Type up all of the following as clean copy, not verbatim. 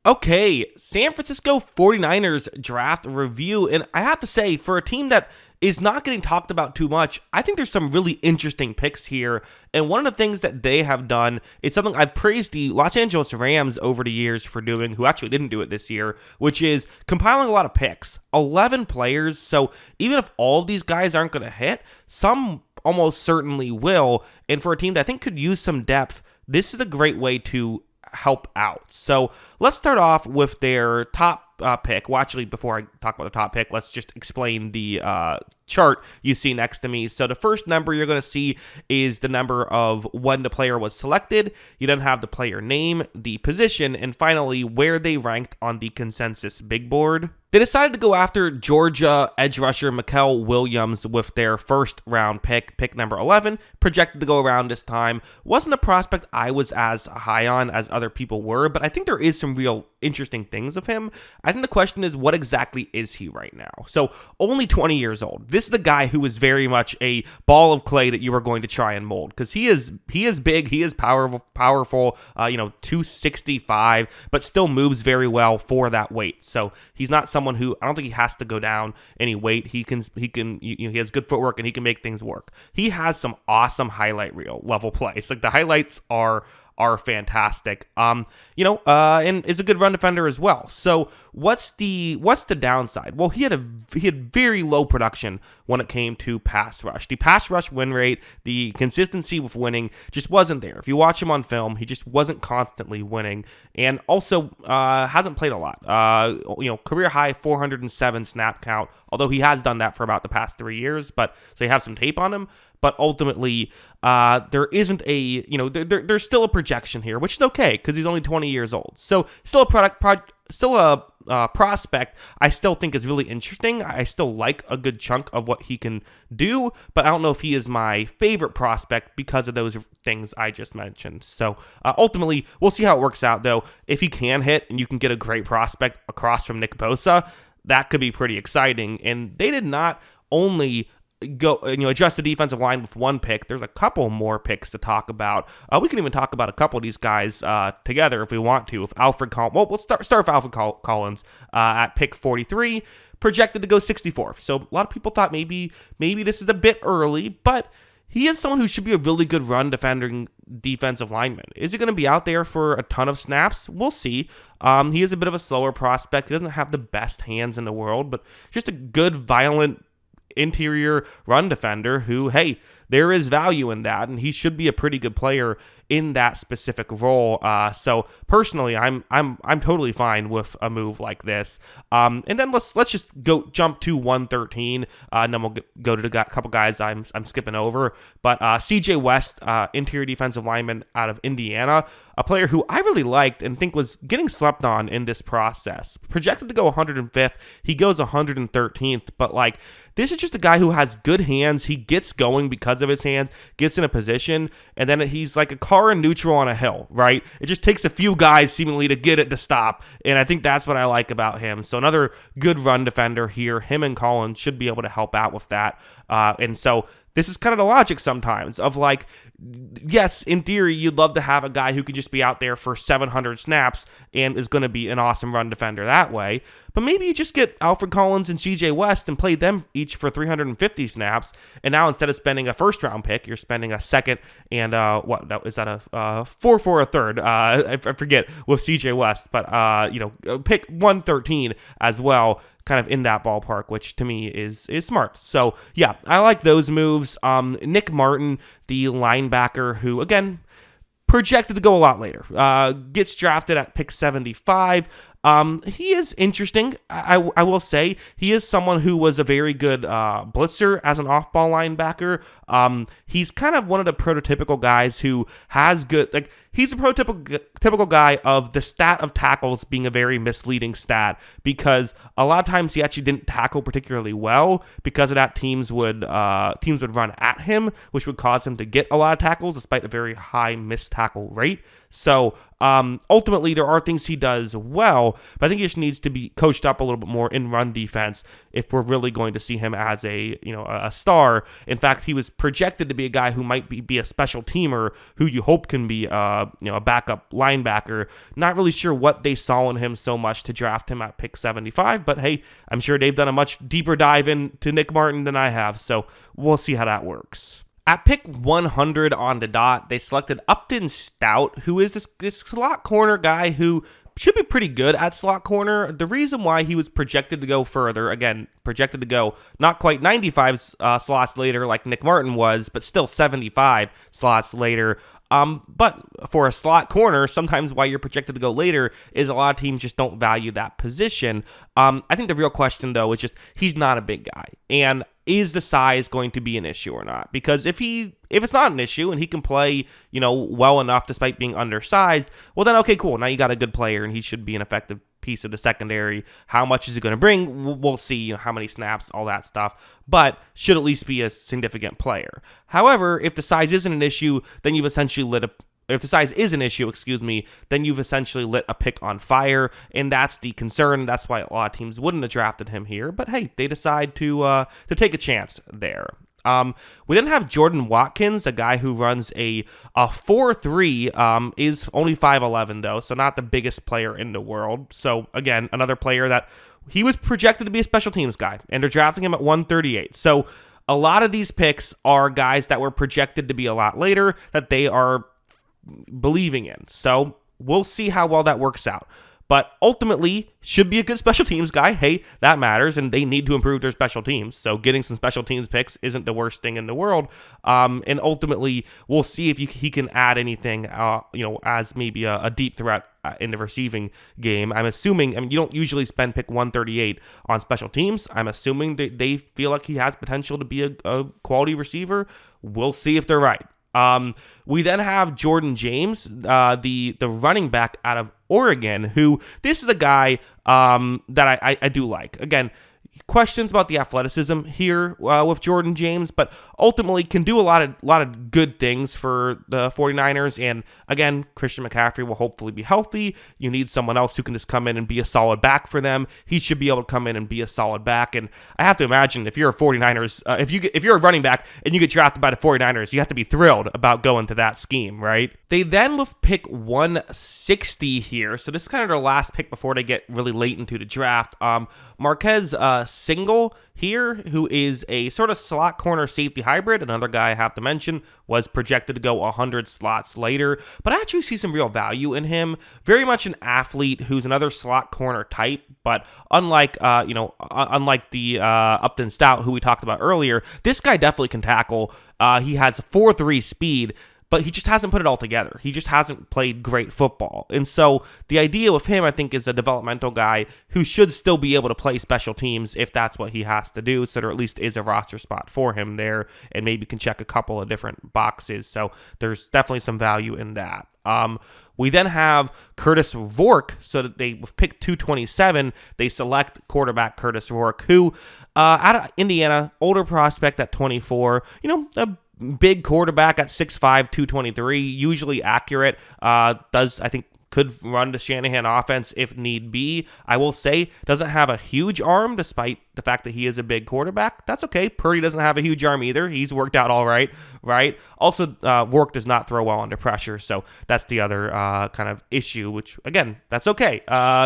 Okay, San Francisco 49ers draft review. And I have to say, for a team that is not getting talked about too much, I think there's some really interesting picks here. And one of the things that they have done is something I've praised the Los Angeles Rams over the years for doing, who actually didn't do it this year, which is compiling a lot of picks. 11 players, so even if all of these guys aren't going to hit, some almost certainly will. And for a team that I think could use some depth, this is a great way to help out. So let's start off with their top pick. Well, actually, before I talk about the top pick, let's just explain the chart you see next to me. So the first number you're going to see is the number of when the player was selected. You then have the player name, the position, and finally where they ranked on the consensus big board. They decided to go after Georgia edge rusher Muel Williams with their first round pick number 11, projected to go around this time. Wasn't a prospect I was as high on as other people were, but I think there is some real interesting things of him. I think the question is, what exactly is he right now? So only 20 years old. This is the guy who is very much a ball of clay that you are going to try and mold, because he is big, he is powerful, 265, but still moves very well for that weight. So he's not someone who, I don't think he has to go down any weight. He has good footwork and he can make things work. He has some awesome highlight reel level plays. Like the highlights are fantastic. And is a good run defender as well. So what's the downside? Well, he had very low production when it came to pass rush. The pass rush win rate, the consistency with winning just wasn't there. If you watch him on film, he just wasn't constantly winning, and also hasn't played a lot. Career high 407 snap count, although he has done that for about the past 3 years, so you have some tape on him. But ultimately, there isn't there's still a projection here, which is okay because he's only 20 years old. So still a prospect I still think is really interesting. I still like a good chunk of what he can do, but I don't know if he is my favorite prospect because of those things I just mentioned. So ultimately, we'll see how it works out, though. If he can hit and you can get a great prospect across from Nick Bosa, that could be pretty exciting. And they did not only address the defensive line with one pick. There's a couple more picks to talk about. We can even talk about a couple of these guys together if we want to. If Alfred Collins, we'll start with Alfred Collins at pick 43, projected to go 64th. So a lot of people thought maybe this is a bit early, but he is someone who should be a really good run defending defensive lineman. Is he going to be out there for a ton of snaps? We'll see. He is a bit of a slower prospect. He doesn't have the best hands in the world, but just a good, violent interior run defender who, hey, there is value in that, and he should be a pretty good player in that specific role. So personally, I'm totally fine with a move like this. And then let's just jump to 113, and then we'll go to a couple guys I'm skipping over. But CJ West, interior defensive lineman out of Indiana, a player who I really liked and think was getting slept on in this process. Projected to go 105th, he goes 113th, but this is just a guy who has good hands. He gets going because of his hands, gets in a position, and then he's like a car in neutral on a hill, right? It just takes a few guys seemingly to get it to stop, and I think that's what I like about him. So another good run defender here. Him and Collins should be able to help out with that. And so this is kind of the logic sometimes of yes, in theory, you'd love to have a guy who could just be out there for 700 snaps and is going to be an awesome run defender that way. But maybe you just get Alfred Collins and CJ West and play them each for 350 snaps. And now instead of spending a first round pick, you're spending a second and a 4 for a third? I forget with CJ West, but pick 113 as well, kind of in that ballpark, which to me is smart. So yeah, I like those moves. Nick Martin, the linebacker, who again projected to go a lot later, gets drafted at pick 75. He is interesting. I will say he is someone who was a very good blitzer as an off-ball linebacker. He's kind of one of the prototypical guys who has good, he's a prototypical guy of the stat of tackles being a very misleading stat, because a lot of times he actually didn't tackle particularly well. Because of that, teams would run at him, which would cause him to get a lot of tackles despite a very high missed tackle rate. So ultimately, there are things he does well, but I think he just needs to be coached up a little bit more in run defense if we're really going to see him as a star. In fact, he was projected to be a guy who might be a special teamer who you hope can be a backup linebacker. Not really sure what they saw in him so much to draft him at pick 75, but hey, I'm sure they've done a much deeper dive into Nick Martin than I have, so we'll see how that works. At pick 100 on the dot, they selected Upton Stout, who is this slot corner guy who should be pretty good at slot corner. The reason why he was projected to go further, again, projected to go not quite 95 slots later like Nick Martin was, but still 75 slots later. But for a slot corner, sometimes why you're projected to go later is a lot of teams just don't value that position. I think the real question, though, is just he's not a big guy. And is the size going to be an issue or not? Because if it's not an issue and he can play, well enough despite being undersized, well then, okay, cool. Now you got a good player and he should be an effective piece of the secondary. How much is he going to bring? We'll see, how many snaps, all that stuff, but should at least be a significant player. However, if the size isn't an issue, then you've essentially if the size is an issue, then you've essentially lit a pick on fire, and that's the concern. That's why a lot of teams wouldn't have drafted him here, but hey, they decide to take a chance there. We didn't have Jordan Watkins, a guy who runs a 4.3, is only 5'11", though, so not the biggest player in the world. So again, another player that he was projected to be a special teams guy, and they're drafting him at 138. So a lot of these picks are guys that were projected to be a lot later that they are believing in. So we'll see how well that works out. But ultimately, should be a good special teams guy. Hey, that matters, and they need to improve their special teams. So getting some special teams picks isn't the worst thing in the world. And ultimately, we'll see if he can add anything, as maybe a deep threat in the receiving game. I'm assuming, you don't usually spend pick 138 on special teams. I'm assuming they feel like he has potential to be a quality receiver. We'll see if they're right. We then have Jordan James, the running back out of Oregon, who this is a guy that I do like. Again, questions about the athleticism here with Jordan James, but ultimately can do a lot of good things for the 49ers. And again, Christian McCaffrey will hopefully be healthy. You need someone else who can just come in and be a solid back for them. He should be able to come in and be a solid back. And I have to imagine if you're a 49ers, if you're a running back and you get drafted by the 49ers, you have to be thrilled about going to that scheme, right? They then will pick 160 here. So this is kind of their last pick before they get really late into the draft. Marquez Single here, who is a sort of slot corner safety hybrid. Another guy I have to mention was projected to go 100 slots later, but I actually see some real value in him. Very much an athlete who's another slot corner type, but unlike the Upton Stout who we talked about earlier, this guy definitely can tackle. He has 4.3 speed, but he just hasn't put it all together. He just hasn't played great football. And so the idea with him, I think, is a developmental guy who should still be able to play special teams if that's what he has to do. So there at least is a roster spot for him there and maybe can check a couple of different boxes. So there's definitely some value in that. We then have Curtis Rourke. So that they, with pick 227, they select quarterback Curtis Rourke, who out of Indiana, older prospect at 24, a big quarterback at 6'5", 223, usually accurate, could run the Shanahan offense if need be. I will say, doesn't have a huge arm despite the fact that he is a big quarterback. That's okay. Purdy doesn't have a huge arm either. He's worked out all right? Also, Rourke does not throw well under pressure, so that's the other kind of issue, which, again, that's okay.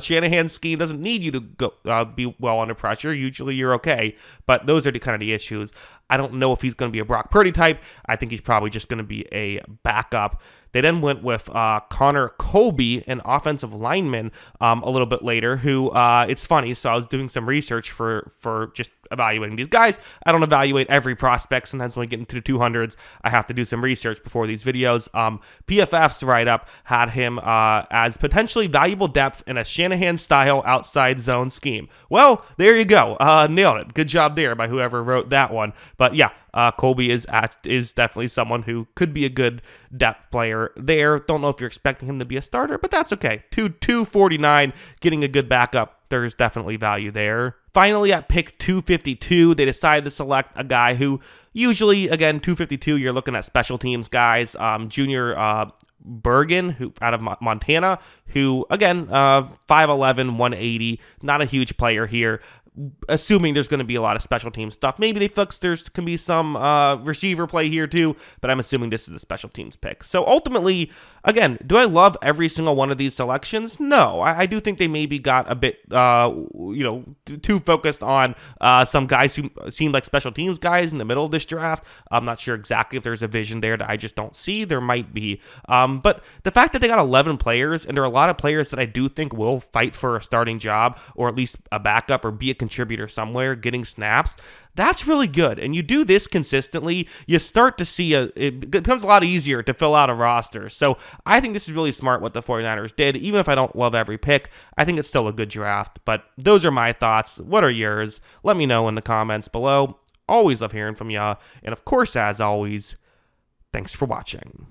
Shanahan's scheme doesn't need you to go be well under pressure. Usually you're okay, but those are the kind of the issues. I don't know if he's going to be a Brock Purdy type. I think he's probably just going to be a backup. They then went with Connor Colby, an offensive lineman, a little bit later, who, it's funny, so I was doing some research for just evaluating these guys. I don't evaluate every prospect. Sometimes when we get into the 200s, I have to do some research before these videos. PFF's write-up had him as potentially valuable depth in a Shanahan-style outside zone scheme. Well, there you go. Nailed it. Good job there by whoever wrote that one. But yeah, Colby is definitely someone who could be a good depth player there. Don't know if you're expecting him to be a starter, but that's okay. 249, getting a good backup. There's definitely value there. Finally, at pick 252, they decided to select a guy who usually, again, 252, you're looking at special teams guys. Junior Bergen, who out of Montana, who, again, 5'11", 180, not a huge player here. Assuming there's going to be a lot of special team stuff. Maybe they fix there can be some receiver play here too, but I'm assuming this is a special teams pick. So ultimately, again, do I love every single one of these selections? No. I do think they maybe got a bit, too focused on some guys who seem like special teams guys in the middle of this draft. I'm not sure exactly if there's a vision there that I just don't see. There might be. But the fact that they got 11 players, and there are a lot of players that I do think will fight for a starting job, or at least a backup, or be a contributor somewhere, getting snaps, that's really good. And you do this consistently, you start to see it becomes a lot easier to fill out a roster. So I think this is really smart what the 49ers did. Even if I don't love every pick, I think it's still a good draft. But those are my thoughts. What are yours? Let me know in the comments below. Always love hearing from ya. And of course, as always, thanks for watching.